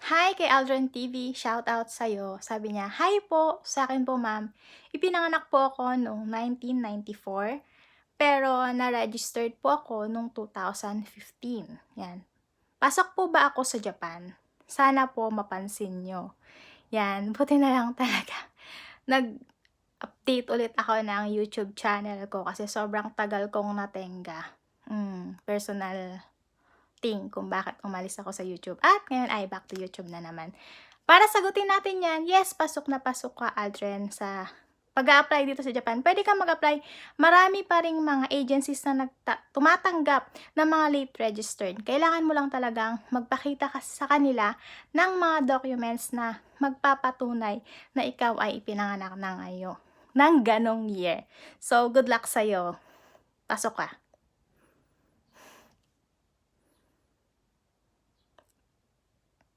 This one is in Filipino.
Hi kay Aldrin TV, shoutout sa'yo. Sabi niya, "Hi po, sa akin po ma'am, ipinanganak po ako noong 1994, pero na-registered po ako noong 2015." Yan. Pasok po ba ako sa Japan? Sana po mapansin niyo. Yan, buti na lang talaga nag-update ulit ako ng YouTube channel ko kasi sobrang tagal kong natenga. Personal thing kung bakit umalis ako sa YouTube at ngayon ay back to YouTube na naman. Para sagutin natin 'yan, yes, pasok na pasok ka, Aldrin, sa pag-a-apply dito sa Japan. Puwede kang mag-apply. Marami pa ring mga agencies na tumatanggap ng mga late registered. Kailangan mo lang talagang magpakita ka sa kanila ng mga documents na magpapatunay na ikaw ay ipinanganak ng ganong year. So, good luck sa'yo. Pasok ka.